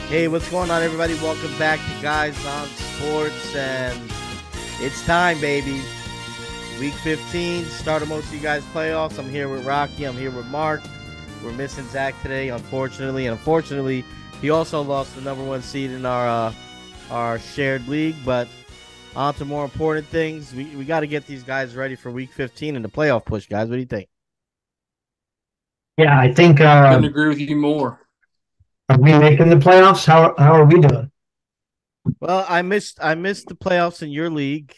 Hey, what's going on, everybody? Welcome back to Guys on Sports, and it's time, baby. Week 15, start of most of you guys' playoffs. I'm here with Rocky. I'm here with Mark. We're missing Zach today, unfortunately, and unfortunately, he also lost the number one seed in our shared league. But on to more important things. We got to get these guys ready for Week 15 and the playoff push, guys. What do you think? Yeah, I think Couldn't agree with you more. are we making the playoffs? How are we doing? Well, I missed the playoffs in your league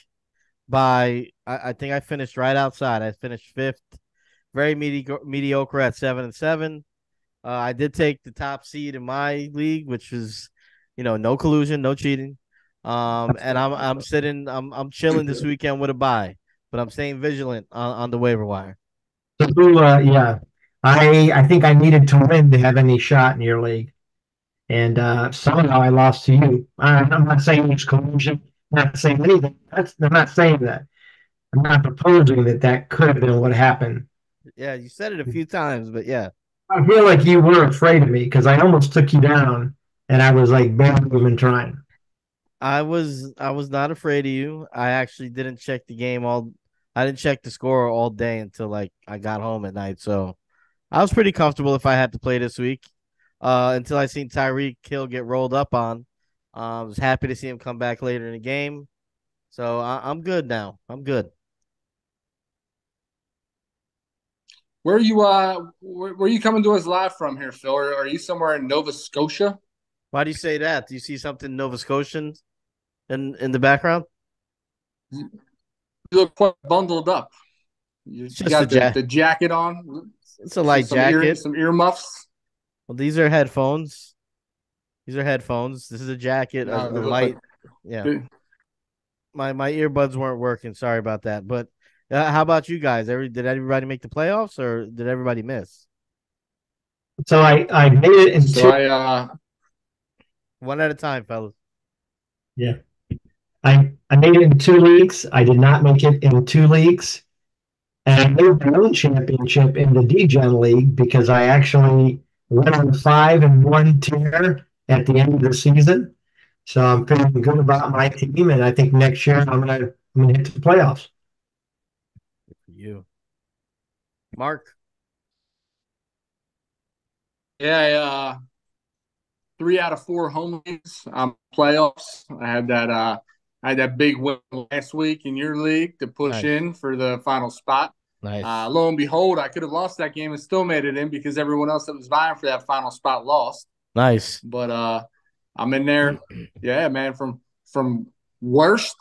by I think I finished right outside. I finished fifth, very mediocre at 7-7. I did take the top seed in my league, which was, no collusion, no cheating. And I'm chilling this weekend with a bye, but I'm staying vigilant on the waiver wire. So yeah, I think I needed to win to have any shot in your league, and somehow I lost to you. I'm not saying it's collusion. I'm not saying anything. I'm not saying that. I'm not proposing that that could have been what happened. Yeah, you said it a few times, but yeah. I feel like you were afraid of me because I almost took you down, and I was like barely even trying. I was not afraid of you. I actually didn't check the game all I didn't check the score all day until like I got home at night. So I was pretty comfortable if I had to play this week. Until I seen Tyreek Hill get rolled up on. I was happy to see him come back later in the game. So I'm good now. I'm good. Where are you where are you coming to us live from here, Phil? Are you somewhere in Nova Scotia? Why do you say that? Do you see something Nova Scotian in the background? You look quite bundled up. You It's just a got the, jacket. the jacket on, It's a light jacket. some earmuffs. Well, these are headphones. These are headphones. This is a jacket, No, a it looks like light. Yeah. My earbuds weren't working. Sorry about that. But how about you guys? Did everybody make the playoffs or did everybody miss? So I made it in so two. I One at a time, fellas. Yeah. I made it in two leagues. I did not make it in two leagues. And I made my own championship in the DGen League because I actually went on 5-1 tier at the end of the season. So I'm feeling good about my team, and I think next year I'm gonna hit the playoffs. Good for you, Mark. yeah, 3 out of 4 home leagues. Playoffs. I had that big win last week in your league to push Nice, in for the final spot. nice, Lo and behold, I could have lost that game and still made it in because everyone else that was vying for that final spot lost. nice. But I'm in there. Yeah, man. From worst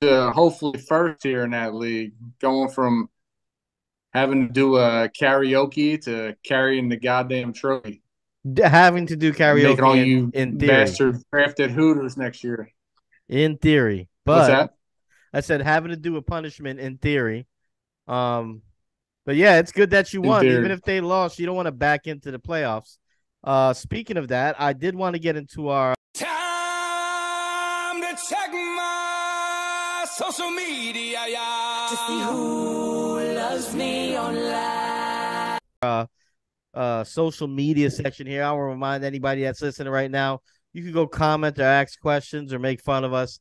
to hopefully first here in that league, going from having to do a karaoke to carrying the goddamn trophy Having to do and making karaoke all you in theory, bastards drafted Hooters next year. in theory. What's But that? I said having to do a punishment in theory. Um, but yeah, it's good that you In won. Even theory. if they lost, you don't want to back into the playoffs. Speaking of that, I did want to get into our Time to check my social media, yeah. To see who loves me online. social media section here. I will remind anybody that's listening right now, you can go comment or ask questions or make fun of us.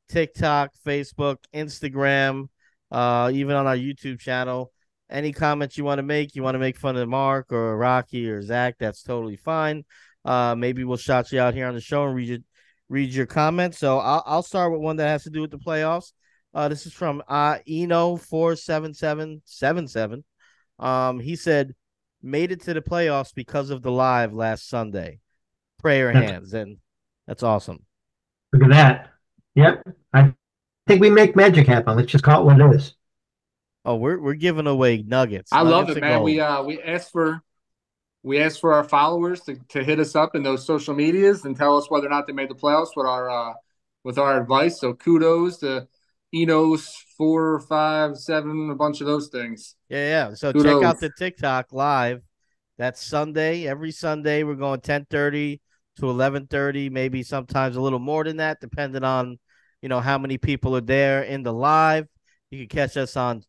TikTok, Facebook, Instagram, even on our YouTube channel. Any comments you want to make fun of Mark or Rocky or Zach, that's totally fine. Maybe we'll shout you out here on the show and read your comments. So I'll start with one that has to do with the playoffs. This is from Eno47777. He said, made it to the playoffs because of the live last Sunday. Prayer That's, hands, and that's awesome. Look at that. Yep. I think we make magic happen. Let's just call it what it is. Oh, we're giving away nuggets, I love nuggets it, of man. gold. We asked for our followers to hit us up in those social medias and tell us whether or not they made the playoffs with our advice. So kudos to Enos 457, a bunch of those things. Yeah. So check out Kudos. the TikTok live. That's Sunday. Every Sunday we're going 10:30 to 11:30, maybe sometimes a little more than that, depending on how many people are there in the live. You can catch us on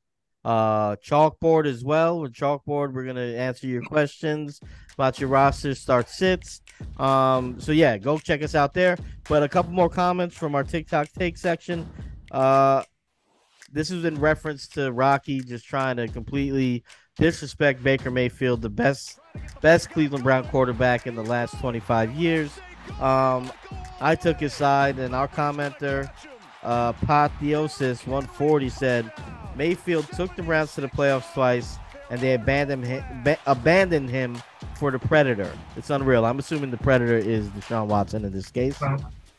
Chalkboard as well. With Chalkboard, we're gonna answer your questions about your roster, start sits. So yeah, go check us out there. But a couple more comments from our TikTok take section. This is in reference to Rocky just trying to completely disrespect Baker Mayfield, the best Cleveland Brown quarterback in the last 25 years. I took his side, and our commenter, Potiosis 140 said Mayfield took the Browns to the playoffs twice, and they abandoned him for the Predator. It's unreal. I'm assuming the Predator is Deshaun Watson in this case.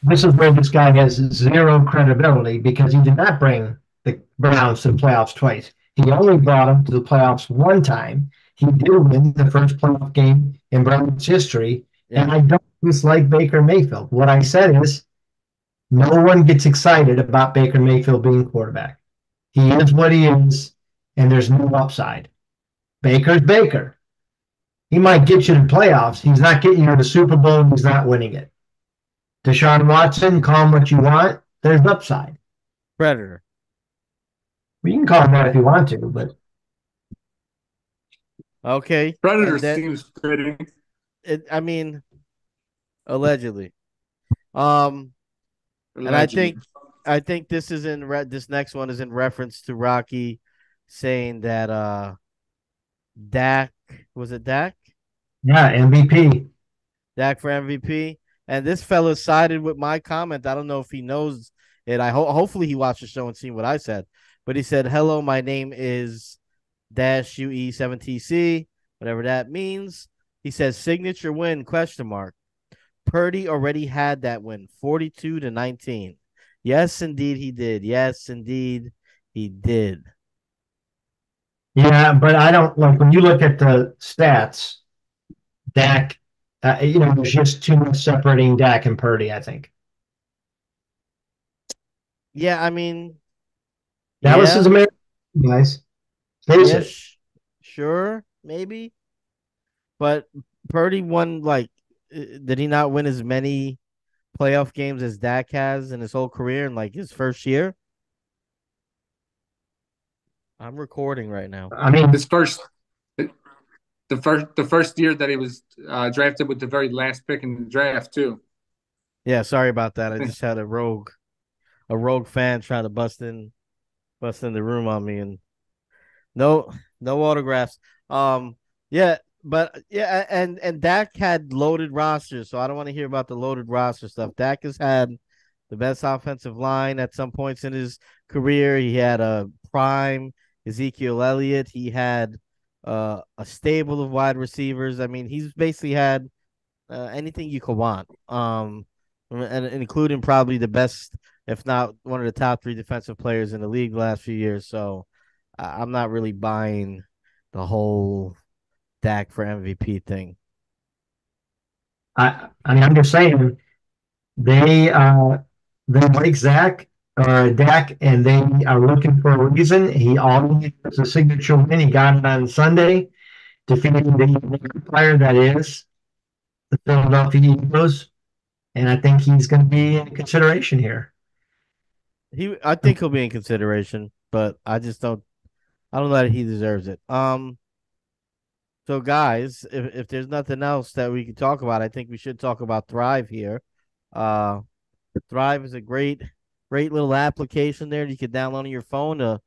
This is where this guy has zero credibility because he did not bring the Browns to the playoffs twice. He only brought them to the playoffs one time. He did win the first playoff game in Browns history. Yeah. And I don't dislike Baker Mayfield. What I said is no one gets excited about Baker Mayfield being quarterback. He is what he is, and there's no upside. Baker's Baker. He might get you to the playoffs. He's not getting you to the Super Bowl, and he's not winning it. Deshaun Watson, call him what you want. There's upside. Predator. Well, you can call him that if you want to, but okay. Predator seems fitting. I mean, allegedly. And I think this is this next one is in reference to Rocky saying that Dak, was it Dak? Yeah, MVP. Dak for MVP. And this fella sided with my comment. I don't know if he knows it. Hopefully he watched the show and seen what I said. But he said, "Hello, my name is -UE7TC," whatever that means. He says, "Signature win, question mark. Purdy already had that win, 42-19. Yes, indeed he did. Yes, indeed he did." Yeah, but I don't like when you look at the stats, Dak, there's just too much separating Dak and Purdy, I think. Yeah, I mean, Dallas is American, guys. Face it. Sure, maybe. But Purdy won, did he not win as many playoff games as Dak has in his whole career in his first year? I'm recording right now. I mean, the first year that he was drafted with the very last pick in the draft too. Yeah, sorry about that. I just had a rogue fan trying to bust in the room on me, and no autographs. Yeah, but yeah, and Dak had loaded rosters, so I don't want to hear about the loaded roster stuff. Dak has had the best offensive line at some points in his career. He had a prime Ezekiel Elliott. He had a stable of wide receivers. I mean, he's basically had anything you could want. And including probably the best, if not one of the top 3 defensive players in the league the last few years. So I'm not really buying the whole Dak for MVP thing. I mean, I'm just saying they like Dak, and they are looking for a reason. He always has a signature win. He got it on Sunday, defeating the player that is the Philadelphia Eagles, and I think he's going to be in consideration here. I think he'll be in consideration, but I don't know that he deserves it. So guys, if there's nothing else that we can talk about, I think we should talk about Thrive here. Thrive is a great little application there you can download on your phone.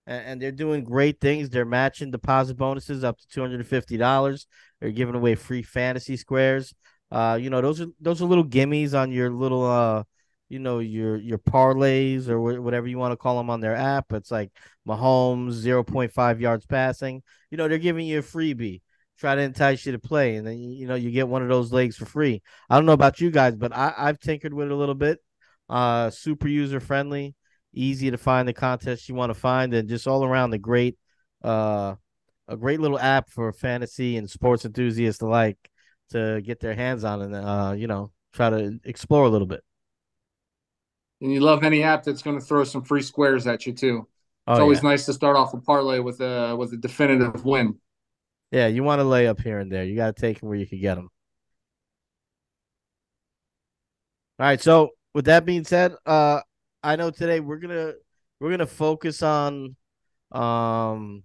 And they're doing great things. They're matching deposit bonuses up to $250. They're giving away free fantasy squares. Those are little gimmies on your little your parlays or whatever you want to call them on their app. It's like Mahomes 0.5 yards passing. They're giving you a freebie. Try to entice you to play, and then you get one of those legs for free. I don't know about you guys, but I've tinkered with it a little bit. Super user friendly, easy to find the contest you want to find, and just all around a great little app for fantasy and sports enthusiasts alike to get their hands on and try to explore a little bit. And you love any app that's going to throw some free squares at you too. It's always nice to start off a parlay with a definitive win. Yeah, you want to lay up here and there. You got to take them where you can get them. All right, so with that being said, I know today we're gonna focus on some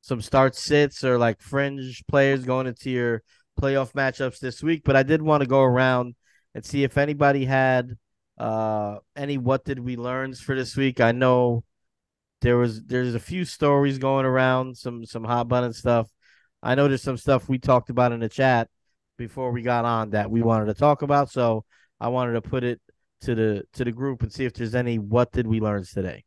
start sits or fringe players going into your playoff matchups this week, but I did want to go around and see if anybody had any what did we learns for this week. I know there's a few stories going around, some hot button stuff. I know there's some stuff we talked about in the chat before we got on that we wanted to talk about, so I wanted to put it to the group and see if there's any what did we learn today.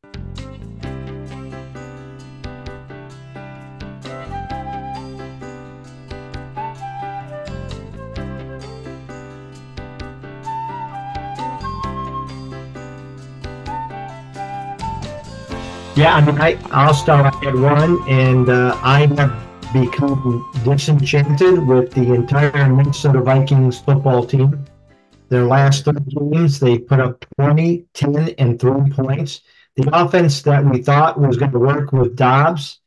Yeah, I mean, I'll start at one, and I have become disenchanted with the entire Minnesota Vikings football team. Their last 3 games, they put up 20, 10, and 3 points. The offense that we thought was going to work with Dobbs,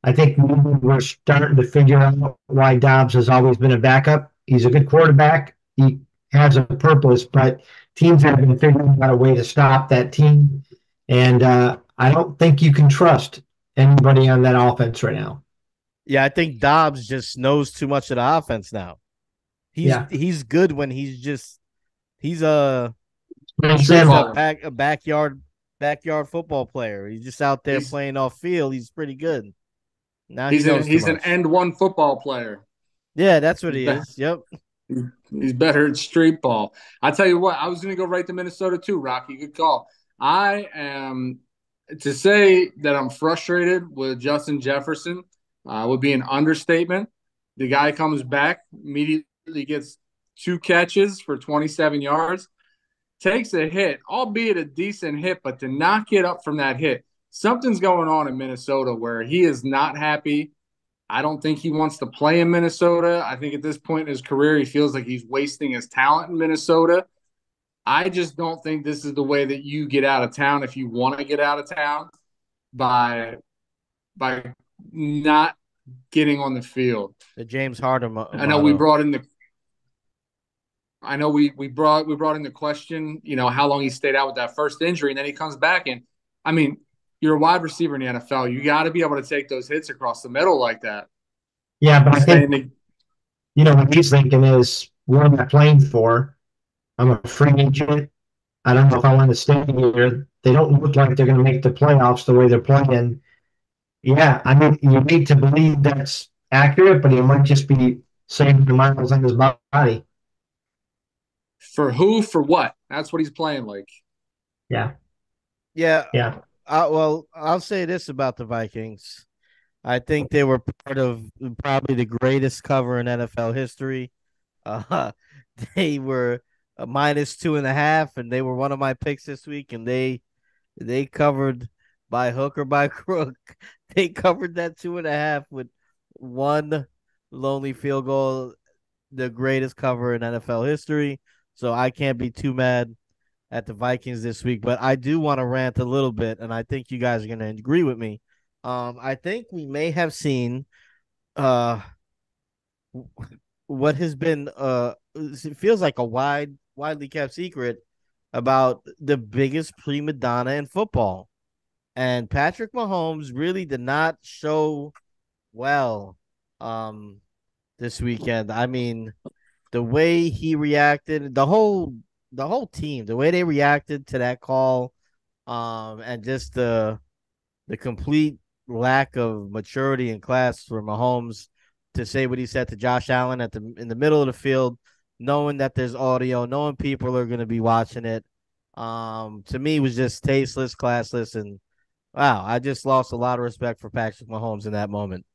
I think maybe we're starting to figure out why Dobbs has always been a backup. He's a good quarterback. He has a purpose, but teams have been figuring out a way to stop that team. And I don't think you can trust anybody on that offense right now. Yeah, I think Dobbs just knows too much of the offense now. He's good when he's a backyard football player. He's just out there playing off field. He's pretty good. Now he's an end one football player. Yeah, that's what he is. Yep. He's better at street ball. I tell you what, I was going to go right to Minnesota too, Rocky. Good call. I am to say that I'm frustrated with Justin Jefferson would be an understatement. The guy comes back, immediately gets 2 catches for 27 yards, takes a hit, albeit a decent hit, but to not get up from that hit, something's going on in Minnesota where he is not happy. I don't think he wants to play in Minnesota. I think at this point in his career, he feels like he's wasting his talent in Minnesota. I just don't think this is the way that you get out of town if you want to get out of town by not getting on the field. The James Harden. I know we brought in the. I know we brought in the question, how long he stayed out with that first injury, and then he comes back and, I mean, you're a wide receiver in the NFL. You got to be able to take those hits across the middle like that. Yeah, but I think what he's thinking is, what am I playing for? I'm a free agent. I don't know if I want to stay here. They don't look like they're going to make the playoffs the way they're playing. Yeah, I mean, you need to believe that's accurate, but he might just be saving the miles on his body. For who? For what? That's what he's playing like. Yeah. Yeah. Well, I'll say this about the Vikings. I think they were part of probably the greatest cover in NFL history. They were a -2.5, and they were one of my picks this week, and they covered by hook or by crook. They covered that 2.5 with one lonely field goal, the greatest cover in NFL history. So I can't be too mad at the Vikings this week, but I do want to rant a little bit, and I think you guys are going to agree with me. I think we may have seen what has been it feels like a widely kept secret about the biggest prima donna in football. And Patrick Mahomes really did not show well this weekend. I mean, the way he reacted, the whole team, the way they reacted to that call, and just the complete lack of maturity in class for Mahomes to say what he said to Josh Allen in the middle of the field, knowing that there's audio, knowing people are going to be watching it. To me, was just tasteless, classless, and wow, I just lost a lot of respect for Patrick Mahomes in that moment.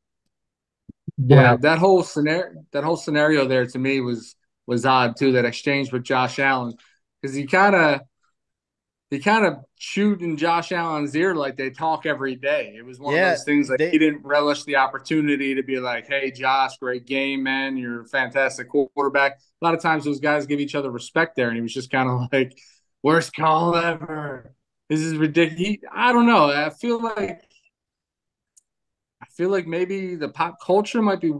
Yeah, that whole scenario there to me was odd too. That exchange with Josh Allen, because he kind of chewed in Josh Allen's ear like they talk every day. It was one of those things like he didn't relish the opportunity to be like, "Hey, Josh, great game, man. You're a fantastic quarterback." A lot of times those guys give each other respect there, and he was just kind of like, "Worst call ever. This is ridiculous." I don't know. I feel like maybe the pop culture might be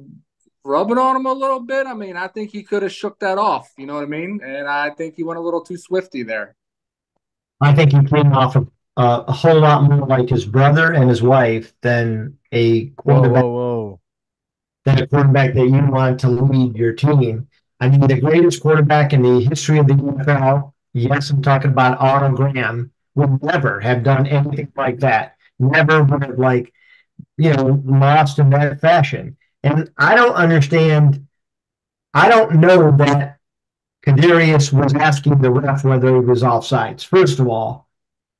rubbing on him a little bit. I mean, I think he could have shook that off. You know what I mean? And I think he went a little too swifty there. I think he came off a whole lot more like his brother and his wife than a quarterback than a quarterback that you want to lead your team. I mean, the greatest quarterback in the history of the NFL, yes, I'm talking about Otto Graham, would never have done anything like that. Never would have, like, lost in that fashion. And I don't understand. I don't know that Kadarius was asking the ref whether he was offsides. First of all,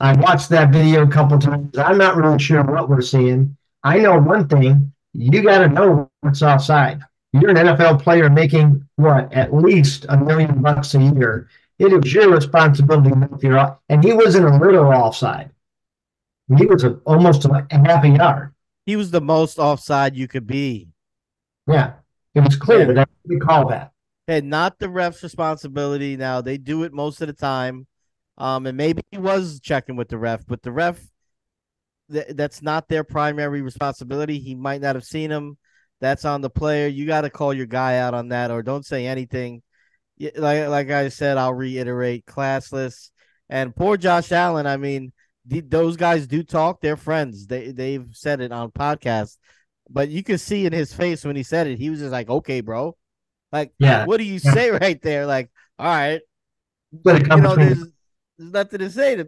I watched that video a couple times. I'm not really sure what we're seeing. I know one thing: you got to know what's offside. You're an NFL player making what, at least $1 million a year. It is your responsibility to know if you're off. And he wasn't a little offside. He was almost a half a yard. He was the most offside you could be. Yeah, it was clear that we call that. And not the ref's responsibility. Now they do it most of the time. And maybe he was checking with the ref, but the ref, that's not their primary responsibility. He might not have seen him. That's on the player. You got to call your guy out on that, or don't say anything. Like I said, I'll reiterate, classless. And poor Josh Allen. I mean, those guys do talk. They're friends. They've said it on podcasts, but you could see in his face when he said it, he was just like, "Okay, bro." Like, yeah, what do you say right there? Like, all right, there's nothing to say.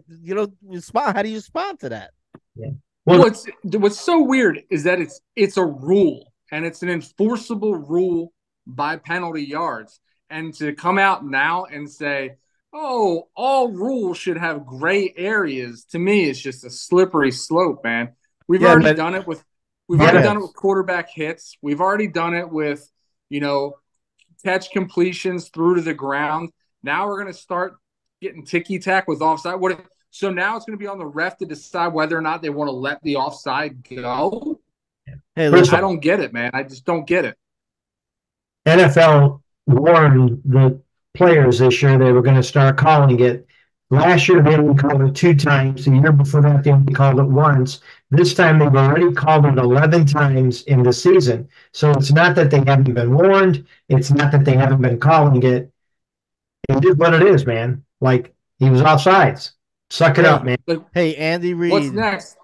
Respond. How do you respond to that? Yeah. Well, what's so weird is that it's a rule, and it's an enforceable rule by penalty yards. And to come out now and say, "Oh, all rules should have gray areas," to me, it's just a slippery slope, man. We've already done it with quarterback hits. We've already done it with, catch completions through to the ground. Now we're going to start getting ticky-tack with offside. So now it's going to be on the ref to decide whether or not they want to let the offside go? Hey, I don't get it, man. I just don't get it. NFL warned the players this year they were going to start calling it. Last year, they only called it 2 times. The year before that, they only called it once. This time, they've already called it 11 times in the season. So it's not that they haven't been warned. It's not that they haven't been calling it. It is what it is, man. Like, he was offsides. Suck it up, man. Hey, Andy Reid. What's next?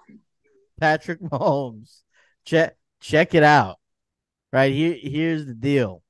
Patrick Mahomes. Check it out. Right here. Here's the deal.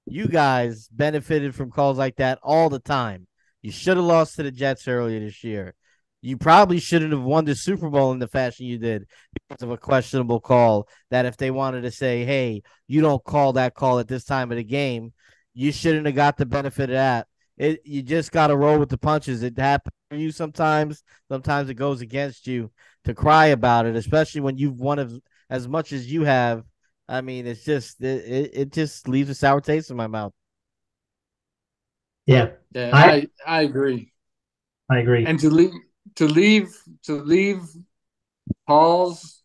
You guys benefited from calls like that all the time. You should have lost to the Jets earlier this year. You probably shouldn't have won the Super Bowl in the fashion you did because of a questionable call that if they wanted to say, hey, you don't call that call at this time of the game, you shouldn't have got the benefit of that. You just got to roll with the punches. It happens for you sometimes. Sometimes it goes against you to cry about it, especially when you've won as much as you have. I mean, it's just it just leaves a sour taste in my mouth. Yeah, I agree. I agree. And to leave calls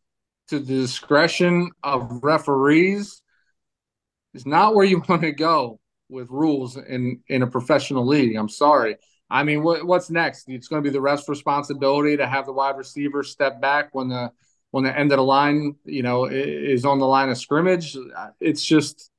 to the discretion of referees is not where you want to go with rules in a professional league. I'm sorry. I mean, what's next? It's going to be the ref's responsibility to have the wide receiver step back when the end of the line, is on the line of scrimmage. It's just,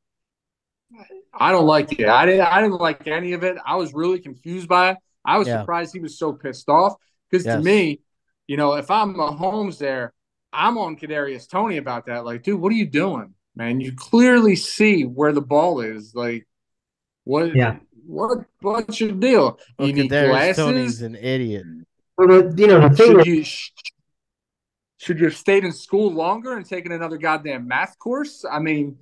I don't like it. I didn't like any of it. I was really confused by it. I was surprised he was so pissed off because to me, if I'm Mahomes there, I'm on Kadarius Toney about that. Like, dude, what are you doing, man? You clearly see where the ball is. Like, what? Yeah. What's your deal? Well, you need Kadarius glasses. Toney's an idiot. Well, the thing should you have stayed in school longer and taken another goddamn math course? I mean,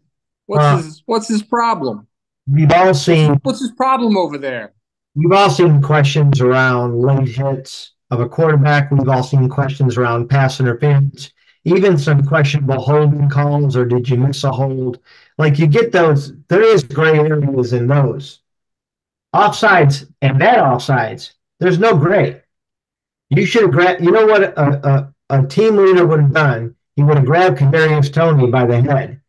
what's his problem? We've all seen what's his problem over there? We've all seen questions around late hits of a quarterback. We've all seen questions around pass interference, even some questionable holding calls, or did you miss a hold? Like, you get those. There is gray areas in those. Offsides and that offsides, there's no gray. You should have grabbed. You know what a team leader would have done? He would have grabbed Kadarius Toney by the head,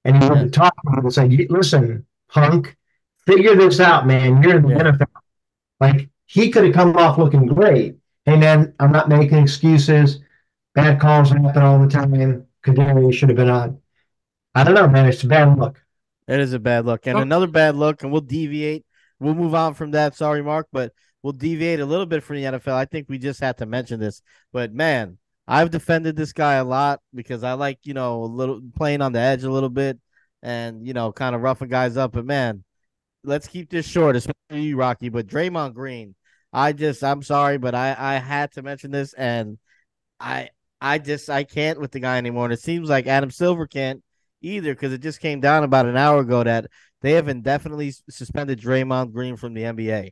and he would have talked to him and said, "Listen, punk, figure this out, man. You're in the NFL." Like, he could have come off looking great. Hey, man, I'm not making excuses. Bad calls happen all the time. Kadarius should have been on. I don't know, man. It's a bad look. It is a bad look. And another bad look, and we'll deviate. We'll move on from that. Sorry, Mark, but we'll deviate a little bit from the NFL. I think we just had to mention this. But, man, I've defended this guy a lot because I like, a little playing on the edge a little bit. and kind of roughing guys up. But man, let's keep this short, especially you, Rocky. But Draymond Green, I'm sorry, but I had to mention this, and I I can't with the guy anymore. And it seems like Adam Silver can't either, because it just came down about an hour ago that they have indefinitely suspended Draymond Green from the NBA.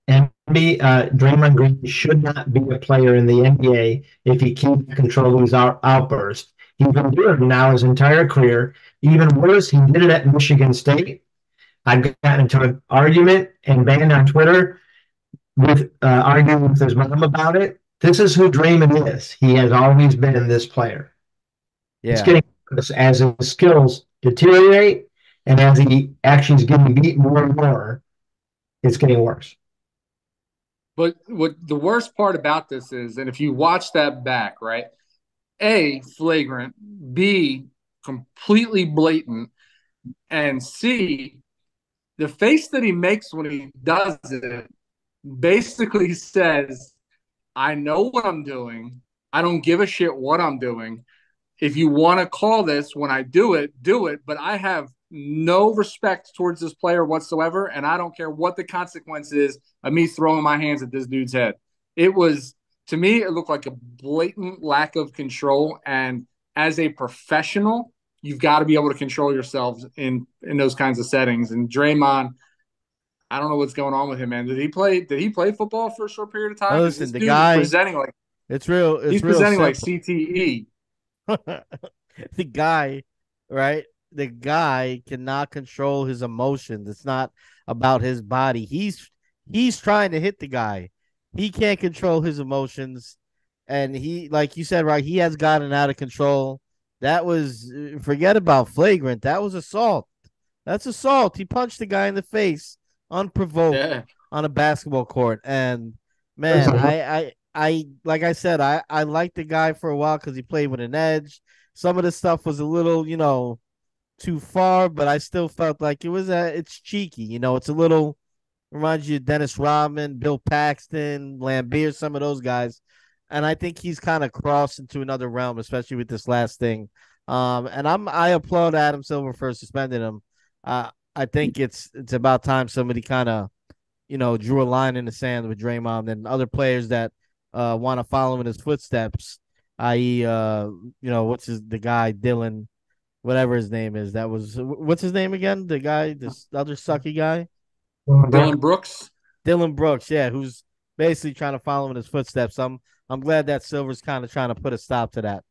Draymond Green should not be a player in the NBA if he can't control his outbursts. He's been doing it now his entire career. Even worse, he did it at Michigan State. I got into an argument and banned on Twitter with arguing with his mom about it. This is who Draymond is. He has always been this player. It's Yeah. getting worse as his skills deteriorate and as he actually is getting beat more and more. It's getting worse. But what the worst part about this is, and if you watch that back, right? A, flagrant, B, completely blatant, and C, the face that he makes when he does it basically says, I know what I'm doing. I don't give a shit what I'm doing. If you want to call this when I do it, do it. But I have no respect towards this player whatsoever, and I don't care what the consequence is of me throwing my hands at this dude's head. It was, to me, it looked like a blatant lack of control. And as a professional, you've got to be able to control yourselves in those kinds of settings. And Draymond, I don't know what's going on with him, man. Did he play football for a short period of time? Oh, Because listen, this the dude is guy, presenting like it's real. It's he's real presenting like simple. CTE. The guy, right? The guy cannot control his emotions. It's not about his body. He's trying to hit the guy. He can't control his emotions, and he, like you said, right? He has gotten out of control. That was forget about flagrant. That was assault. That's assault. He punched the guy in the face unprovoked Yeah. on a basketball court, and man, I like I said, I liked the guy for a while because he played with an edge. Some of the stuff was a little, too far, but I still felt like it's cheeky. It's a little reminds you of Dennis Rodman, Bill Paxton, Lambeer, some of those guys. And I think he's kind of crossed into another realm, especially with this last thing. And I applaud Adam Silver for suspending him. I think it's about time somebody kind of drew a line in the sand with Draymond and other players that want to follow in his footsteps, i.e., what's the guy Dylan, whatever his name is. What's his name again? The guy, this other sucky guy, Dylan Brooks. Dylan Brooks, yeah, who's basically trying to follow in his footsteps. I'm glad that Silver's kind of trying to put a stop to that.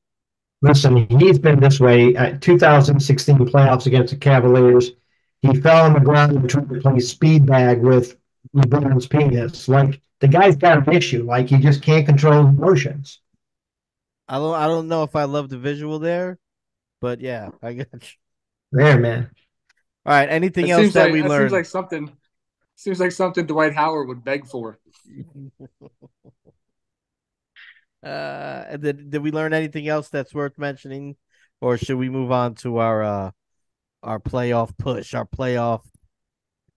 Listen, he's been this way. 2016 playoffs against the Cavaliers, he fell on the ground and tried to play speed bag with LeBron's penis. Like, the guy's got an issue. Like, he just can't control emotions. I don't know if I love the visual there, but yeah, I got you. There, man. All right. Anything else that we learned? Seems like something Dwight Howard would beg for. Did we learn anything else that's worth mentioning, or should we move on to our playoff push, our playoff,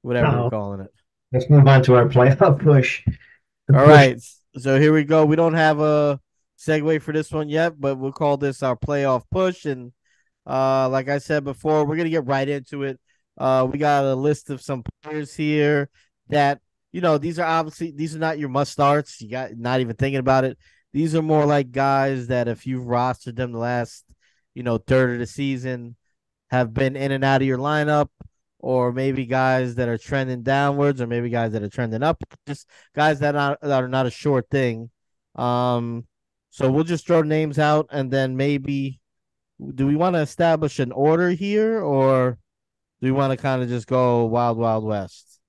whatever we're calling it? Let's move on to our playoff push. All right. So here we go. We don't have a segue for this one yet, but we'll call this our playoff push. And like I said before, we're gonna get right into it. We got a list of some players here that these are not your must starts. You got not even thinking about it. These are more like guys that if you've rostered them the last third of the season, have been in and out of your lineup, or maybe guys that are trending downwards, or maybe guys that are trending up. Just guys that are not a short thing. So we'll just throw names out, and then maybe do we want to establish an order here, or do we want to kind of just go wild, wild west?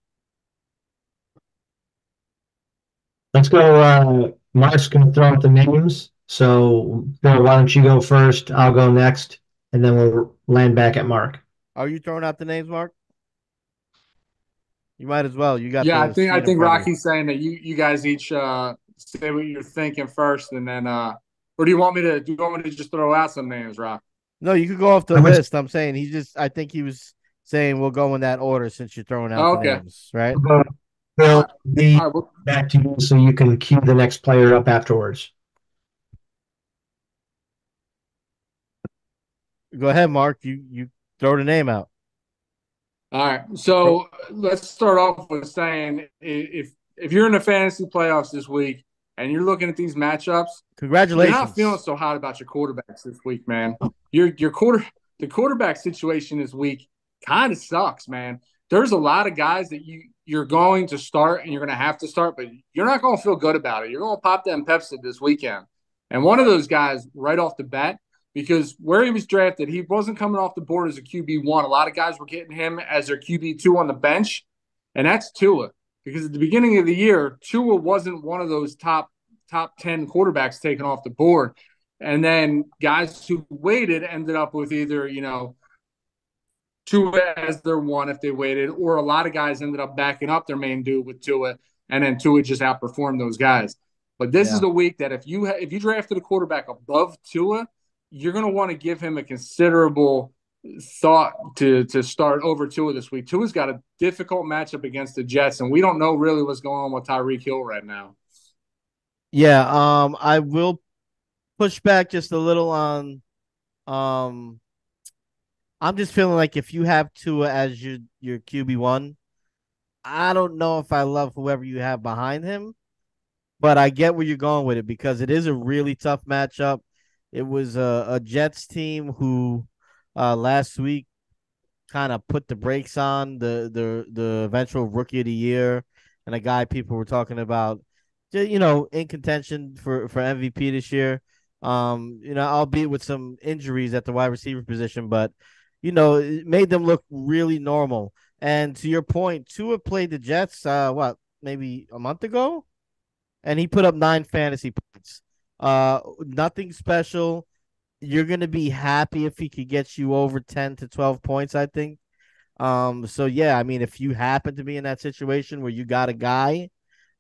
Let's go. Mark's going to throw out the names. So, Bill, why don't you go first? I'll go next, and then we'll land back at Mark. Are you throwing out the names, Mark? You might as well. You got I think Rocky's saying that you guys each say what you're thinking first, and then or do you want me to just throw out some names, Rock? No, you could go off the list. I'm saying I think he was saying we'll go in that order since you're throwing out the names, right? Bill, back to you so you can cue the next player up afterwards. Go ahead, Mark. You Throw the name out. All right. So let's start off with saying if you're in the fantasy playoffs this week and you're looking at these matchups, you're not feeling Congratulations. so hot about your quarterbacks this week, man. The quarterback situation this week kind of sucks, man. There's a lot of guys that you're going to start and you're going to have to start, but you're not going to feel good about it. You're going to pop them Pepsi this weekend. And one of those guys right off the bat, because where he was drafted, he wasn't coming off the board as a QB1. A lot of guys were getting him as their QB2 on the bench, and that's Tua. Because at the beginning of the year, Tua wasn't one of those top 10 quarterbacks taken off the board. And then guys who waited ended up with either, Tua as their one if they waited, or a lot of guys ended up backing up their main dude with Tua, and then Tua just outperformed those guys. But this is the week that if you drafted a quarterback above Tua, you're going to want to give him a considerable thought to start over Tua this week. Tua's got a difficult matchup against the Jets, and we don't know really what's going on with Tyreek Hill right now. Yeah, I will push back just a little on I'm just feeling like if you have Tua as your QB1, I don't know if I love whoever you have behind him, but I get where you're going with it because it is a really tough matchup. It was a Jets team who last week kind of put the brakes on the eventual rookie of the year and a guy people were talking about, in contention for MVP this year. Albeit with some injuries at the wide receiver position, but it made them look really normal. And to your point, Tua played the Jets, maybe a month ago, and he put up 9 fantasy points. Nothing special. You're gonna be happy if he could get you over 10 to 12 points, I think. So yeah, I mean, if you happen to be in that situation where you got a guy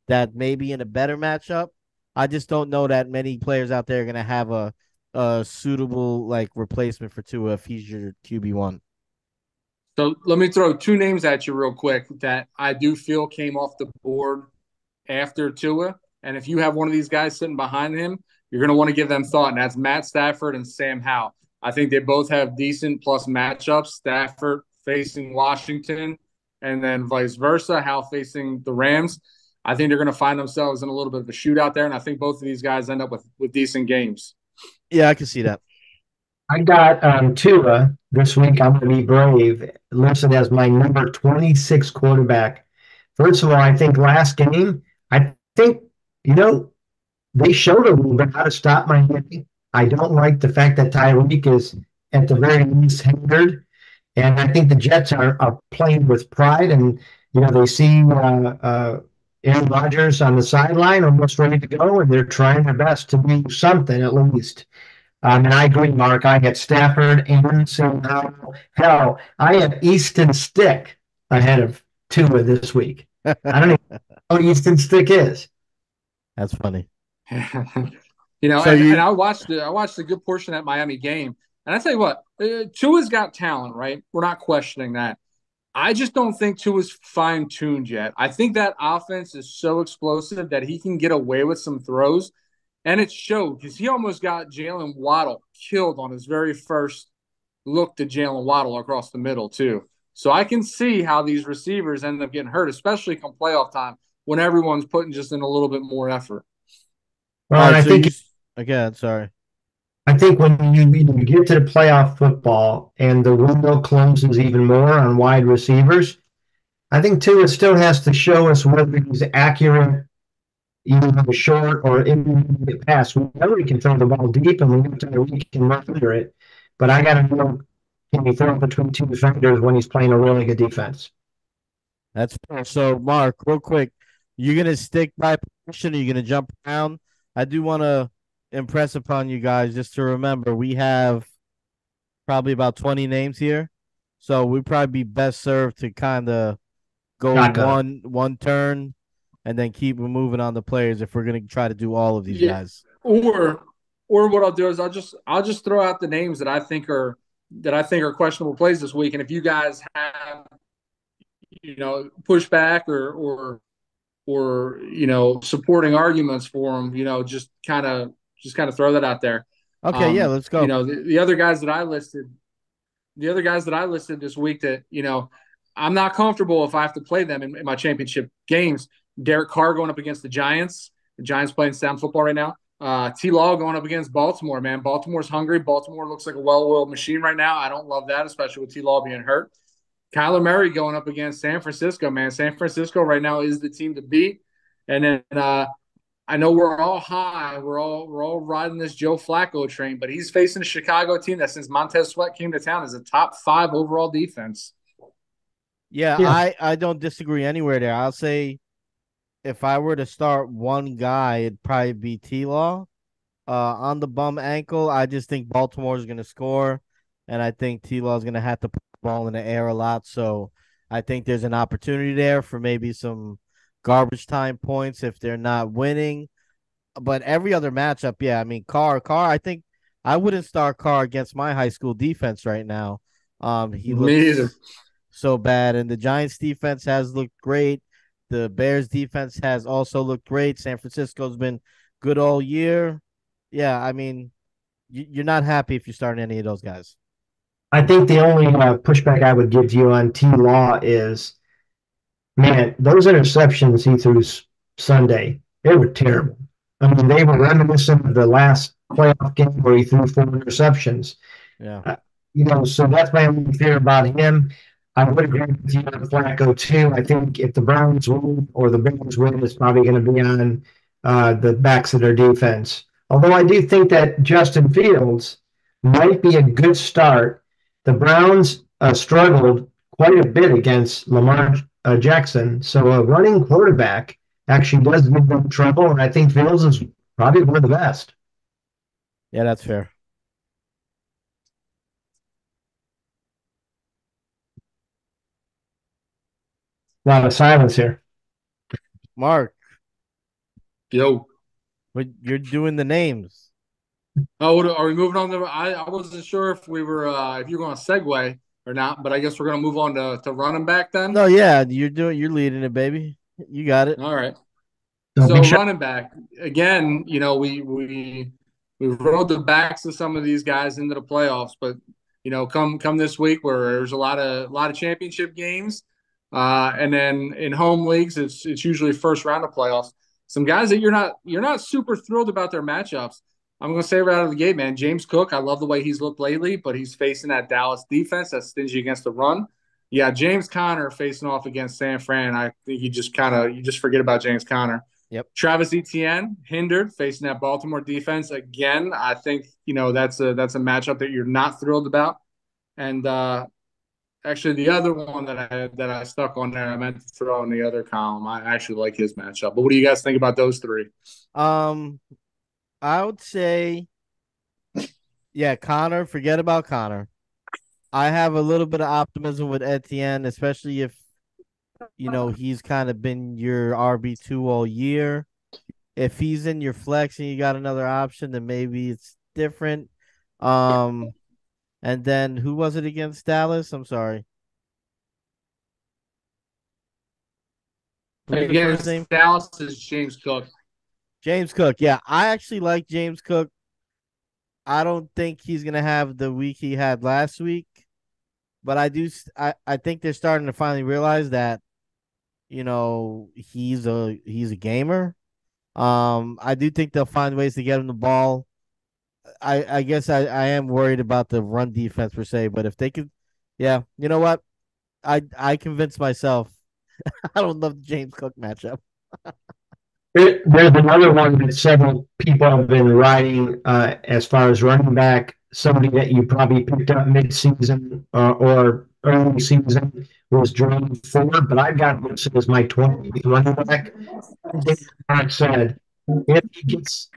that may be in a better matchup, I just don't know that many players out there are gonna have a suitable like replacement for Tua if he's your QB1. So let me throw 2 names at you real quick that I do feel came off the board after Tua. And if you have one of these guys sitting behind him, you're going to want to give them thought. And that's Matt Stafford and Sam Howell. I think they both have decent plus matchups. Stafford facing Washington and then vice versa, Howell facing the Rams. I think they're going to find themselves in a little bit of a shootout there. And I think both of these guys end up with decent games. Yeah, I can see that. I got Tua this week. I'm going to be brave. Listed as my number 26 quarterback. First of all, I think last game, I think, they showed a little bit how to stop Miami. I don't like the fact that Tyreek is at the very least hindered. And I think the Jets are playing with pride. And, they see Aaron Rodgers on the sideline almost ready to go. And they're trying their best to do something at least. And I agree, Mark. I had Stafford and Howell. Hell, I have Easton Stick ahead of Tua this week. I don't even know what Easton Stick is. That's funny. And I watched a good portion of that Miami game. And I tell you what, Tua's got talent, right? We're not questioning that. I just don't think Tua's fine-tuned yet. I think that offense is so explosive that he can get away with some throws. And it showed because he almost got Jalen Waddle killed on his very first look to Jalen Waddle across the middle, too. So I can see how these receivers end up getting hurt, especially come playoff time when everyone's putting just in a little bit more effort. Well, All right, I think again, sorry. I think when you get to the playoff football and the window closes even more on wide receivers, I think Tua still has to show us whether he's accurate, even on the short or intermediate pass. We know he can throw the ball deep, and we can run under it. But I got to know, can he throw between 2 defenders when he's playing a really good defense? That's fair. So, Mark, real quick, you're gonna stick by position, or you're gonna jump around? I do want to impress upon you guys just to remember we have probably about 20 names here, so we'd probably be best served to kind of go one turn and then keep moving on the players if we're gonna try to do all of these guys. Or what I'll do is I'll just throw out the names that I think are questionable plays this week, and if you guys have pushback or supporting arguments for them, just kind of throw that out there. Okay, yeah, let's go. The other guys that I listed the other guys that I listed this week that, I'm not comfortable if I have to play them in my championship games. Derek Carr going up against the Giants. The Giants playing sound football right now. T-Law going up against Baltimore, man. Baltimore's hungry. Baltimore looks like a well-oiled machine right now. I don't love that, especially with T-Law being hurt. Kyler Murray going up against San Francisco, man. San Francisco right now is the team to beat. And then I know we're all high. We're all riding this Joe Flacco train, but he's facing a Chicago team that since Montez Sweat came to town is a top 5 overall defense. Yeah, I don't disagree anywhere there. I'll say if I were to start one guy, it'd probably be T-Law. On the bum ankle, I just think Baltimore's going to score, and I think T-Law's going to have to put the ball in the air a lot. So I think there's an opportunity there for maybe some garbage time points if they're not winning. But every other matchup, yeah, I mean, Carr, I think I wouldn't start Carr against my high school defense right now. He looks so bad, and the Giants defense has looked great. The Bears defense has also looked great. San Francisco's been good all year. Yeah, I mean, you're not happy if you start any of those guys. I think the only pushback I would give you on T Law is, man, those interceptions he threw Sunday, they were terrible. I mean, they were reminiscent of the last playoff game where he threw 4 interceptions. Yeah. So that's my only fear about him. I would agree with you on Flacco too. I think if the Browns win or the Bengals win, it's probably going to be on the backs of their defense. Although I do think that Justin Fields might be a good start. The Browns struggled quite a bit against Lamar Jackson, so a running quarterback actually does give them trouble, and I think Fields is probably one of the best. Yeah, that's fair. A lot of silence here. Mark. Yo. But you're doing the names. Oh, are we moving on to? I wasn't sure if we were if you're going to segue or not, but I guess we're going to move on to running back then. No, yeah, you're leading it, baby. You got it. All right. So running back again, we rode the backs of some of these guys into the playoffs, but come this week where there's a lot of championship games, and then in home leagues it's usually first round of playoffs. Some guys that you're not super thrilled about their matchups. I'm going to say right out of the gate, man, James Cook, I love the way he's looked lately, but he's facing that Dallas defense that's stingy against the run. Yeah, James Conner facing off against San Fran. I think you just forget about James Conner. Yep. Travis Etienne hindered facing that Baltimore defense again. I think that's a matchup that you're not thrilled about. And actually, the other one that I stuck on there, I meant to throw in the other column. I actually like his matchup. But what do you guys think about those 3? I would say, yeah, Connor. Forget about Connor. I have a little bit of optimism with Etienne, especially if he's kind of been your RB2 all year. If he's in your flex and you got another option, then maybe it's different. And then who was it against Dallas? I'm sorry. Against Dallas is James Cook. James Cook, yeah. I actually like James Cook. I don't think he's gonna have the week he had last week, but I think they're starting to finally realize that he's a gamer. I do think they'll find ways to get him the ball. I guess I am worried about the run defense per se, but if they could, yeah, you know what? I convinced myself. I don't love the James Cook matchup. There's another one that several people have been writing as far as running back, somebody that you probably picked up mid-season or early season was Jerome Ford, but I've got listed as my 20th running back. Like said, if he gets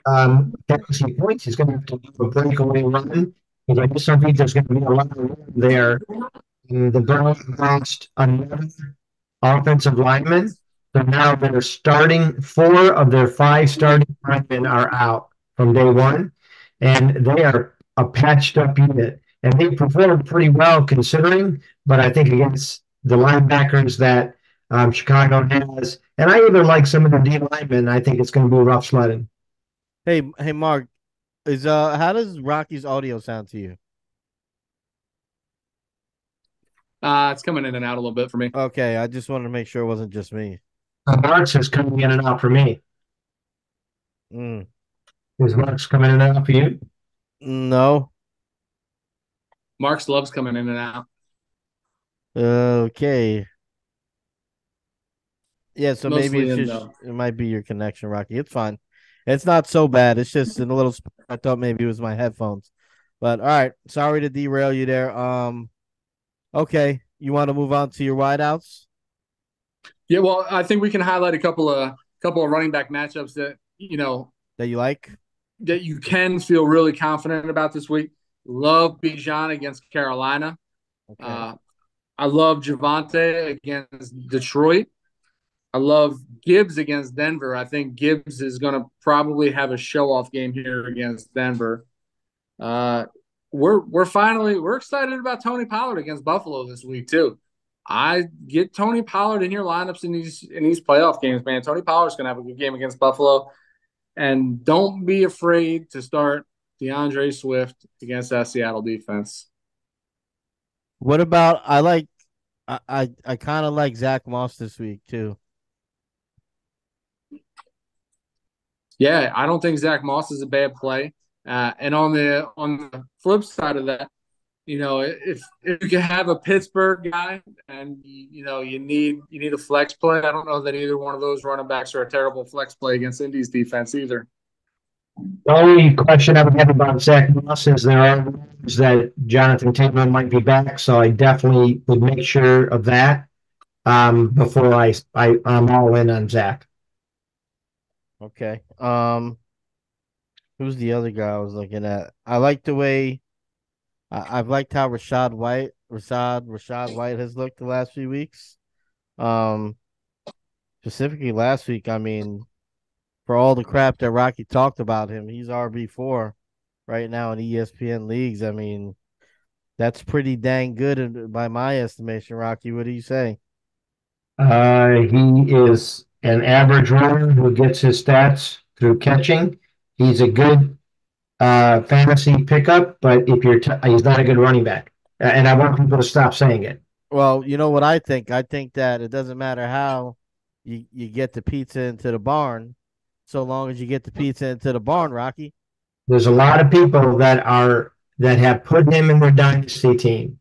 fantasy points, he's going to have to do a breakaway run because I just don't think there's going to be a lot of room there. And the Browns lost another offensive lineman. So now they're starting 4 of their 5 starting linemen are out from day one, and they are a patched up unit. And they performed pretty well considering, but I think against the linebackers that Chicago has, and I even like some of the D linemen, I think it's going to be rough sledding. Hey, Mark, how does Rocky's audio sound to you? It's coming in and out a little bit for me. Okay, I just wanted to make sure it wasn't just me. Mark's is coming in and out for me. Mm. Is Mark's coming in and out for you? No. Mark's love's coming in and out. Okay. Yeah, so maybe Mostly it's in just though. it might be your connection, Rocky. It's fine. It's not so bad. It's just in a little I thought maybe it was my headphones. But all right, sorry to derail you there. Okay, you want to move on to your wideouts Yeah, well, I think we can highlight a couple of running back matchups that that you like? that you can feel really confident about this week. Love Bijan against Carolina. Okay. Uh, I love Javante against Detroit. I love Gibbs against Denver. I think Gibbs is going to probably have a show off game here against Denver. Uh, we're excited about Tony Pollard against Buffalo this week too. I get Tony Pollard in your lineups in these playoff games, man. Tony Pollard's going to have a good game against Buffalo, and don't be afraid to start DeAndre Swift against that Seattle defense. What about I kind of like Zach Moss this week too. Yeah, I don't think Zach Moss is a bad play. And on the flip side of that, if you can have a Pittsburgh guy and you need a flex play, I don't know that either one of those running backs are a terrible flex play against Indy's defense either. The only question I would have about Zach Moss is there are rumors that Jonathan Taylor might be back, so I definitely would make sure of that before I'm all in on Zach. Okay. Who's the other guy I was looking at? I like the way I've liked how Rashad White has looked the last few weeks. Um, Specifically last week. I mean, for all the crap that Rocky talked about him, he's RB4 right now in ESPN leagues. I mean, that's pretty dang good by my estimation. Rocky, what do you say? He is an average runner who gets his stats through catching. He's a good fantasy pickup, but he's not a good running back. And I want people to stop saying it. Well, you know what I think? I think that it doesn't matter how you get the pizza into the barn, so long as you get the pizza into the barn, Rocky. There's a lot of people that have put him in their dynasty team.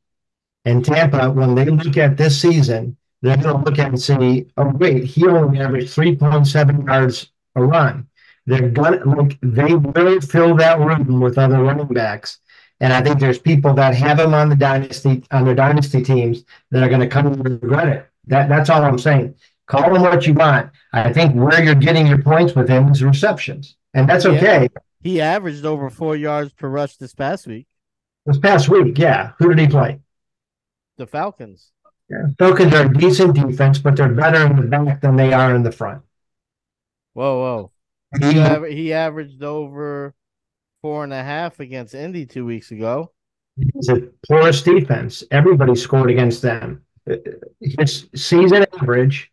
And Tampa, when they look at this season, they're going to look at it and say, "Oh wait, he only averaged 3.7 yards a run." They will fill that room with other running backs. And I think there's people that have him on their dynasty teams that are going to come and regret it. That's all I'm saying. Call him what you want. I think where you're getting your points with him is receptions, and that's Yeah. okay. He averaged over 4 yards per rush this past week. This past week, yeah. Who did he play? The Falcons. Yeah. Falcons are a decent defense, but they're better in the back than they are in the front. Whoa. He averaged over 4.5 against Indy 2 weeks ago. It's a porous defense. Everybody scored against them. His season average,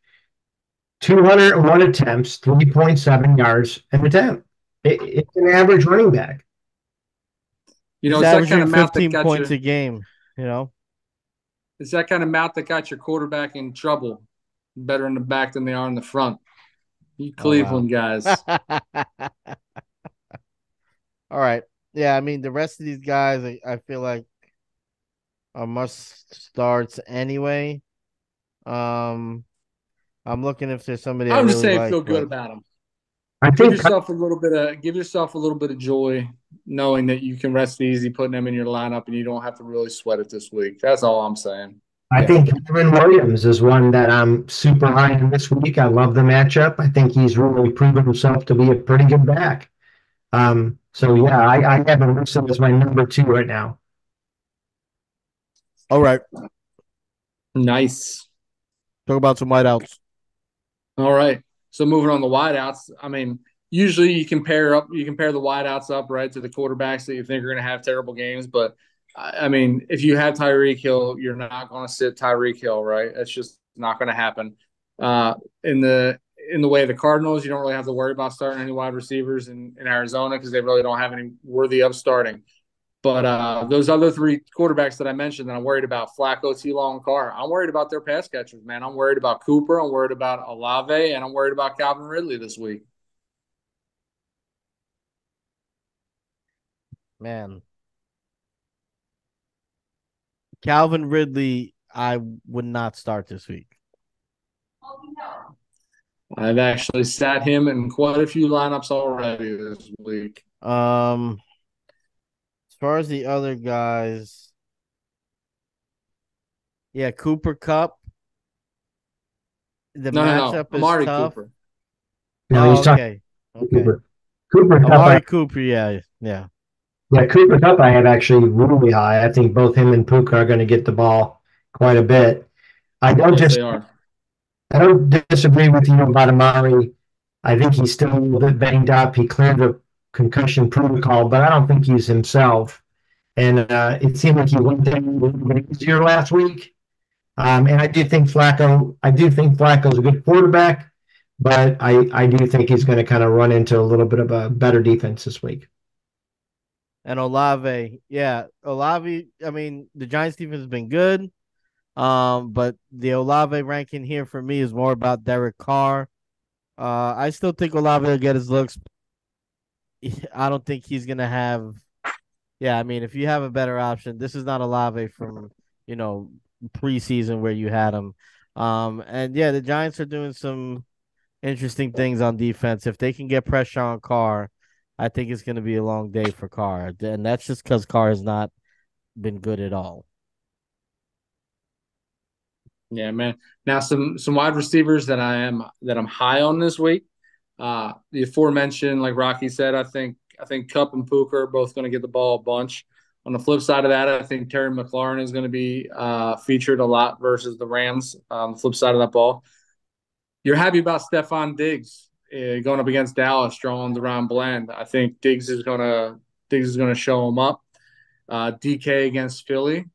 201 attempts, 3.7 yards an attempt. It's an average running back. He's It's that kind averaging of mouth that 15 got points you. a game. You know. It's that kind of mouth that got your quarterback in trouble. Better in the back than they are in the front. You Cleveland guys. All right. Yeah, I mean the rest of these guys, I feel like are must starts anyway. I'm looking if there's somebody I I'm just really saying, like, feel good but about them. I Give think yourself a little bit of joy, knowing that you can rest easy putting them in your lineup, and you don't have to really sweat it this week. That's all I'm saying. I think Kevin Williams is one that I'm super high on this week. I love the matchup. I think he's really proven himself to be a pretty good back. So yeah, I have him listed as my number 2 right now. all right. Nice. Talk about some wideouts. All right. So moving on the wideouts, I mean, usually you compare the wideouts up right to the quarterbacks that you think are going to have terrible games. But I mean, if you have Tyreek Hill, you're not going to sit Tyreek Hill, right? That's just not going to happen. In the way of the Cardinals, you don't really have to worry about starting any wide receivers in Arizona because they really don't have any worthy of starting. But those other three quarterbacks that I mentioned that I'm worried about, Flacco, T-Law, and Carr, I'm worried about their pass catchers, man. I'm worried about Cooper. I'm worried about Olave, and I'm worried about Calvin Ridley this week. Man, Calvin Ridley, I would not start this week. I've actually sat him in quite a few lineups already this week. As far as the other guys, yeah, Cooper Cup. The No. matchup is Amari tough. Cooper. No, he's talking Okay. Cooper. Cooper Cup, Amari Cooper, yeah. yeah, Cooper Cup I have actually really high. I think both him and Puka are going to get the ball quite a bit. Yes, they are. I don't disagree with you about Amari. I think he's still a little bit banged up. He cleared the concussion protocol, but I don't think he's himself. And it seemed like he went down a little bit easier last week. And I do think Flacco's a good quarterback, but I do think he's going to kind of run into a little bit of a better defense this week. And Olave, yeah, Olave. I mean, the Giants defense has been good. But the Olave ranking here for me is more about Derek Carr. I still think Olave will get his looks. I don't think he's gonna have. Yeah, I mean, if you have a better option, this is not Olave from you know preseason where you had him. And yeah, the Giants are doing some interesting things on defense. If they can get pressure on Carr, I think it's gonna be a long day for Carr, and that's just because Carr has not been good at all. Yeah, man. Now some wide receivers that I'm high on this week. The aforementioned, like Rocky said, I think Cup and Puka are both going to get the ball a bunch. On the flip side of that, I think Terry McLaurin is going to be featured a lot versus the Rams. On the flip side of that ball, you're happy about Stephon Diggs going up against Dallas, drawing the round blend. I think Diggs is going to show him up. DK against Philly.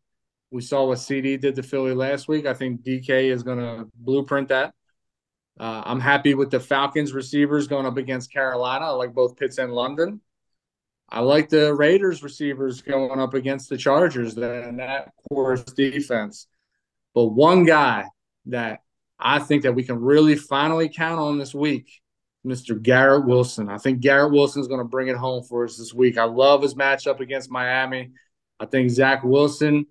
We saw what CD did to Philly last week. I think DK is going to blueprint that. I'm happy with the Falcons receivers going up against Carolina. I like both Pitts and London. I like the Raiders receivers going up against the Chargers and that course defense. But one guy that I think that we can really finally count on this week, Mr. Garrett Wilson. I think Garrett Wilson is going to bring it home for us this week. I love his matchup against Miami. I think Zach Wilson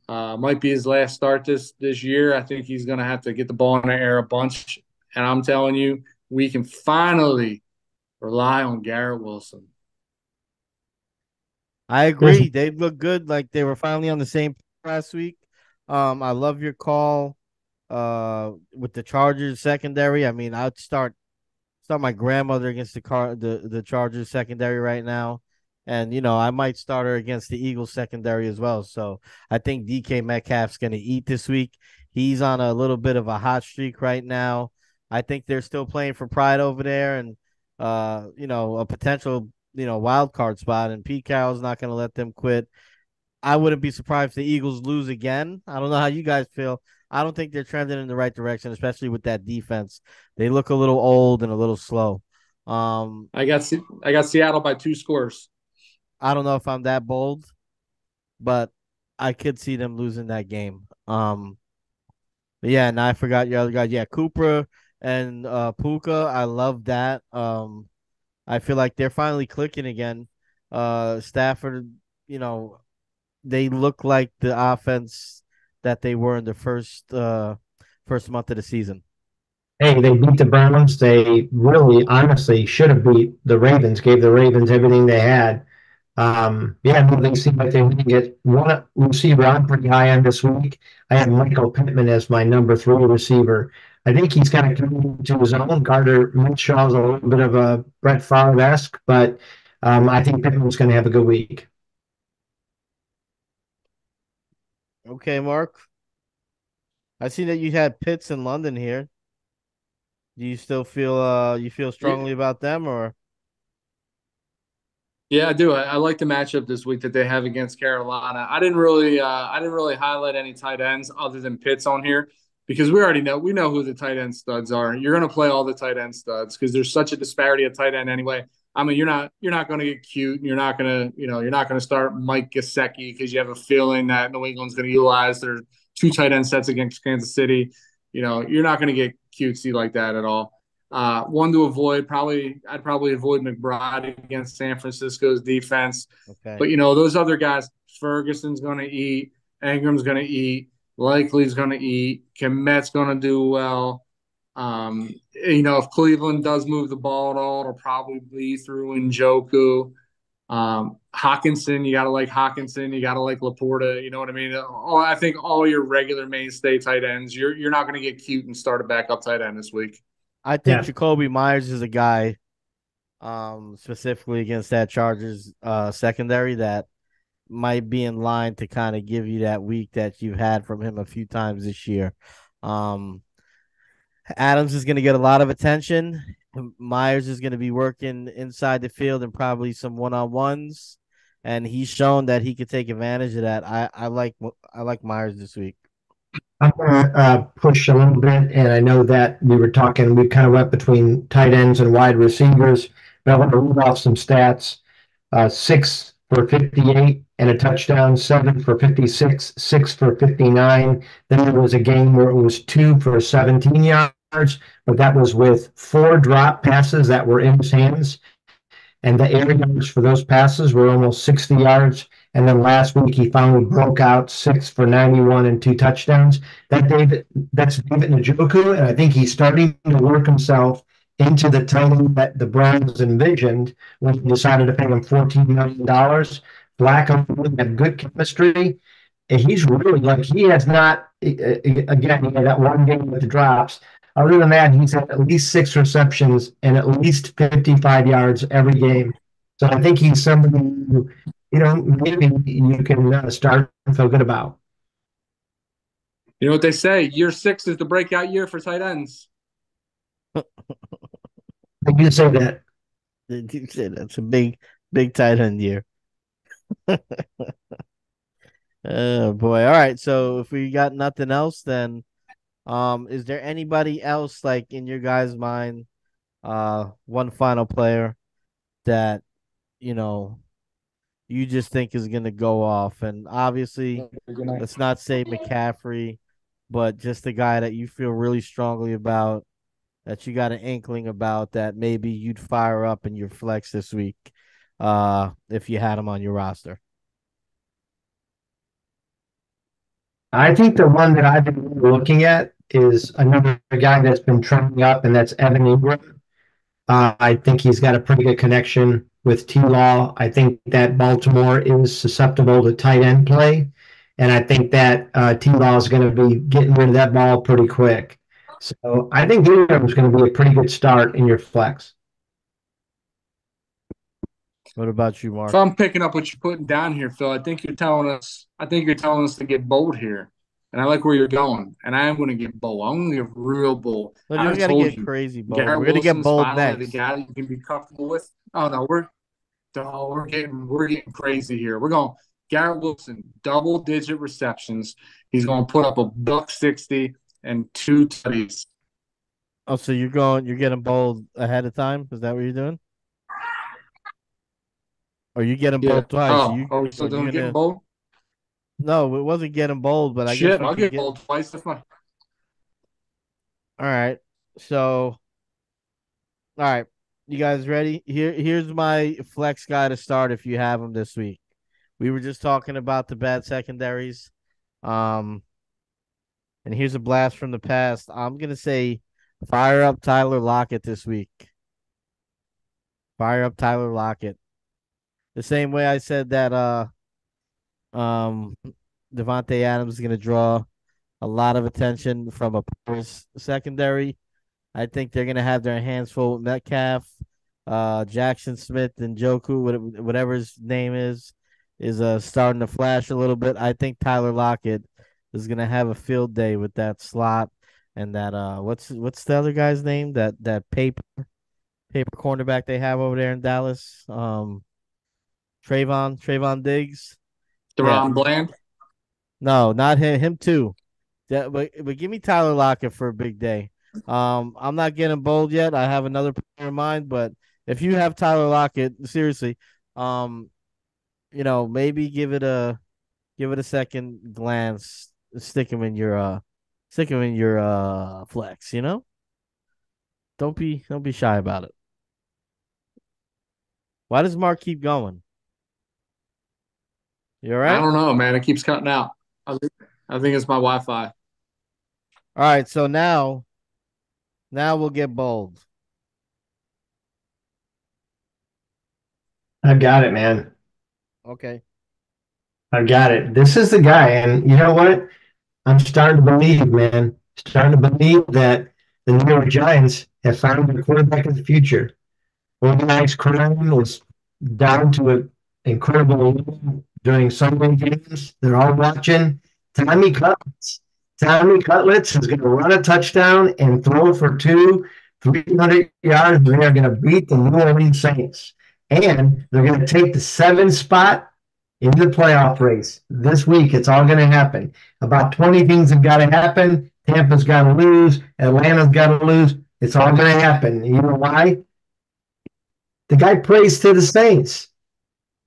might be his last start this year. I think he's going to have to get the ball in the air a bunch. And I'm telling you, we can finally rely on Garrett Wilson. I agree. They look good. Like they were finally on the same last week. I love your call. With the Chargers secondary. I mean, I'd start my grandmother against the Chargers secondary right now. And I might start her against the Eagles secondary as well. So I think DK Metcalf's gonna eat this week. He's on a little bit of a hot streak right now. I think they're still playing for pride over there and a potential, wild card spot. And Pete Carroll's not gonna let them quit. I wouldn't be surprised if the Eagles lose again. I don't know how you guys feel. I don't think they're trending in the right direction, especially with that defense. They look a little old and a little slow. I got Seattle by 2 scores. I don't know if I'm that bold, but I could see them losing that game. But yeah, and I forgot your other guys. Yeah, Cooper and Puka. I love that. I feel like they're finally clicking again. Stafford, they look like the offense that they were in the first month of the season. Hey, they beat the Browns. They really, honestly, should have beat the Ravens. Gave the Ravens everything they had. Yeah, no, they seem like they can get one receiver I'm pretty high on this week. I have Michael Pittman as my number 3 receiver. I think he's kind of coming to his own. Gardner Minshaw's a little bit of a Brett Favre-esque, but I think Pittman's going to have a good week. Okay, Mark. I see that you had Pitts in London here. Do you still feel you feel strongly about them or? Yeah, I do. I like the matchup this week that they have against Carolina. I didn't really highlight any tight ends other than Pitts on here because we know who the tight end studs are. You're going to play all the tight end studs because there's such a disparity of tight end anyway. I mean, you're not going to get cute, and you're not going to start Mike Gesicki because you have a feeling that New England's going to utilize their two tight end sets against Kansas City. You're not going to get cutesy like that at all. One to avoid, I'd probably avoid McBride against San Francisco's defense. Okay. But those other guys, Ferguson's going to eat, Ingram's going to eat, Likely's going to eat, Kmet's going to do well. If Cleveland does move the ball at all, it'll probably be through Njoku. Hawkinson, you got to like Hawkinson. You got to like Laporta. You know what I mean? I think all your regular mainstay tight ends, you're not going to get cute and start a backup tight end this week. I think Jacoby Myers is a guy, specifically against that Chargers secondary, that might be in line to kind of give you that week that you've had from him a few times this year. Adams is going to get a lot of attention. Myers is going to be working inside the field and probably some one-on-ones, and he's shown that he could take advantage of that. I like Myers this week. I'm going to push a little bit, and I know that we kind of went between tight ends and wide receivers, but I want to read off some stats. 6 for 58 and a touchdown, 7 for 56, 6 for 59. Then there was a game where it was 2 for 17 yards, but that was with 4 drop passes that were in his hands. And the air yards for those passes were almost 60 yards. And then last week he finally broke out 6 for 91 and 2 touchdowns. That's David Njoku, and I think he's starting to work himself into the tight end that the Browns envisioned when he decided to pay him $14 million. Flacco had good chemistry. And he's really he has not, again, he had that one game with the drops. Other than that, he's had at least 6 receptions and at least 55 yards every game. So I think he's somebody who, maybe you can start and feel good about. You know what they say? Year 6 is the breakout year for tight ends. You say that. You said that's a big tight end year. Oh boy! All right. So if we got nothing else, then is there anybody else like in your guys' mind, one final player that you just think is gonna go off? And obviously, let's not say McCaffrey, but just the guy that you feel really strongly about, that you got an inkling about, that maybe you'd fire up in your flex this week, if you had him on your roster. I think the one that I've been looking at is another guy that's been trending up, and that's Evan Ingram. I think he's got a pretty good connection with T-Law. I think that Baltimore is susceptible to tight end play, and I think that T-Law is going to be getting rid of that ball pretty quick. So I think Ingram is going to be a pretty good start in your flex. What about you, Mark? If I'm picking up what you're putting down here, Phil, I think you're telling us to get bold here. And I like where you're going. And I am going to get bold. I'm going to get real bold. Well, you're going to get crazy bold. We're going to get bold next. The guy that you can be comfortable with. Oh no, we're getting crazy here. We're going Garrett Wilson, double-digit receptions. He's going to put up $160 and 2 tutties. Oh, so you're getting bold ahead of time? Is that what you're doing? Or you getting bold twice? Are we still doing getting bold? No, it wasn't getting bold, but I guess I'll get bold twice. That's fine. All right. So, all right, you guys ready? Here's my flex guy to start if you have him this week. We were just talking about the bad secondaries. And here's a blast from the past. I'm gonna say fire up Tyler Lockett this week. Fire up Tyler Lockett. The same way I said that Devontae Adams is going to draw a lot of attention from a Packers secondary. I think they're going to have their hands full with Metcalf, Jackson Smith, and Njoku, whatever his name is starting to flash a little bit. I think Tyler Lockett is going to have a field day with that slot and that what's the other guy's name, that paper cornerback they have over there in Dallas, Trayvon Diggs. Deron Bland? No, not him. Him too. But give me Tyler Lockett for a big day. I'm not getting bold yet. I have another player in mind, but If you have Tyler Lockett, seriously, maybe give it a second glance, stick him in your flex, Don't be shy about it. Why does Mark keep going? You all I right? don't know, man. It keeps cutting out. I think it's my Wi-Fi. All right, so now we'll get bold. I've got it, man. Okay. I've got it. This is the guy. And you know what? I'm starting to believe, man. Starting to believe that the New York Giants have found their quarterback of the future. Organized crime was down to an incredible level during Sunday games. They're all watching. Tommy Cutlets. Tommy Cutlets is going to run a touchdown and throw for 300 yards. They are going to beat the New Orleans Saints. And they're going to take the 7th spot in the playoff race this week. It's all going to happen. About 20 things have got to happen. Tampa's got to lose. Atlanta's got to lose. It's all going to happen. You know why? The guy prays to the saints.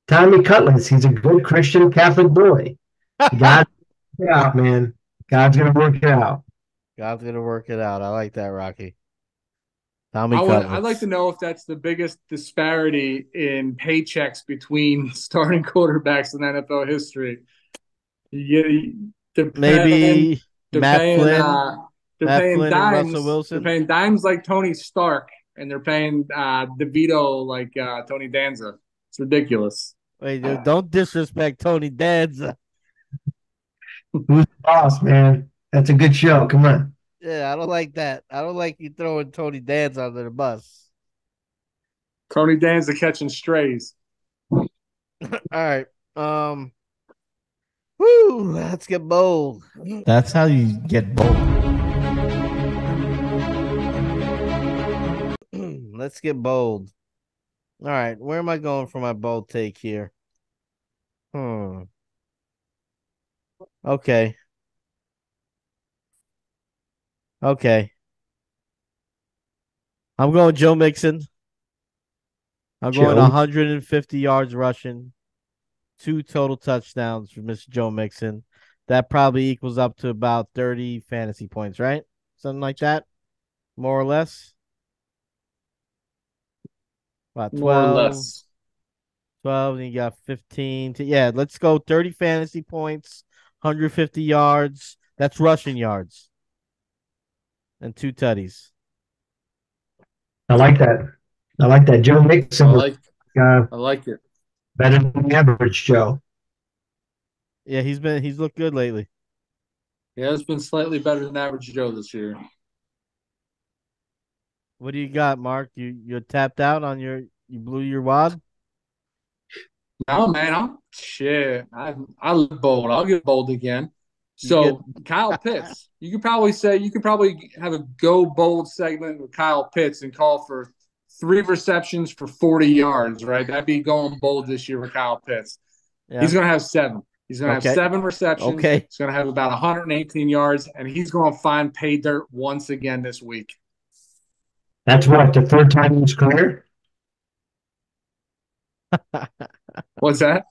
Tommy Cutlets, he's a good Christian Catholic boy. God's going to work it out, man. God's going to work it out. God's gonna work it out. I like that, Rocky. Tommy Cutlets. I'd like to know if that's the biggest disparity in paychecks between starting quarterbacks in NFL history. Maybe Matt Flynn. They're Matt paying Flynn and dimes. Russell Wilson. They're paying dimes like Tony Stark, and they're paying DeVito like Tony Danza. It's ridiculous. Wait, dude, don't disrespect Tony Danza. Who's the boss, man? That's a good show. Come on. Yeah, I don't like that. I don't like you throwing Tony Danza under the bus. Tony Danza catching strays. All right. Let's get bold. That's how you get bold. Let's get bold. All right, where am I going for my bold take here? Okay. I'm going Joe Mixon. I'm going 150 yards rushing, 2 total touchdowns for Mr. Joe Mixon. That probably equals up to about 30 fantasy points, right? Something like that, more or less. About 12. More or less. 12, and you got 15. Yeah, let's go 30 fantasy points, 150 yards. That's rushing yards. And 2 tutties. I like that. I like that. Joe Mixon. I like it. Better than the average Joe. Yeah, he's looked good lately. Yeah, it's been slightly better than average Joe this year. What do you got, Mark? You're tapped out on you blew your wad? No, man, I look bold. I'll get bold again. So Kyle Pitts, you could probably have a go bold segment with Kyle Pitts and call for 3 receptions for 40 yards, right? That'd be going bold this year with Kyle Pitts. Yeah. He's going to have 7. He's going to have 7 receptions. Okay. He's going to have about 118 yards, and he's going to find pay dirt once again this week. That's what, the 3rd time in his career? What's that?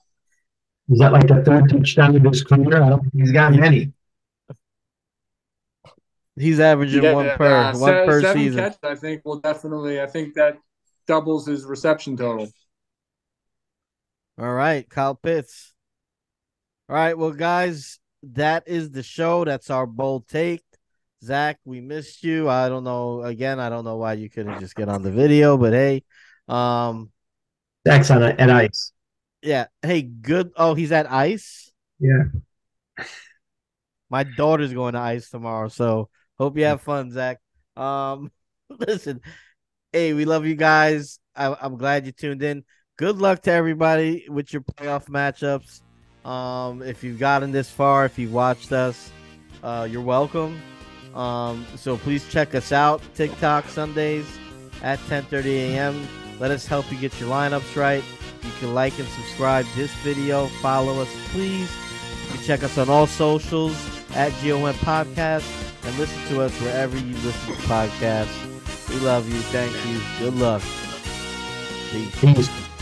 Is that like the 3rd touchdown of his career? I don't think he's got many. He's averaging one per 7 season. Catches, I think that doubles his reception total. All right, Kyle Pitts. All right, well, guys, that is the show. That's our bold take. Zach, we missed you. I don't know why you couldn't just get on the video, but hey. Zach's at ice. Yeah. Hey, good. Oh, he's at ice? Yeah. My daughter's going to ice tomorrow, so hope you have fun, Zach. Listen, hey, we love you guys. I'm glad you tuned in. Good luck to everybody with your playoff matchups. If you've gotten this far, if you've watched us, you're welcome. So please check us out TikTok Sundays at 10:30 a.m. Let us help you get your lineups right. You can like and subscribe this video. Follow us, please. You can check us on all socials at GOM Podcast and listen to us wherever you listen to podcasts. We love you. Thank you. Good luck. Peace. Peace.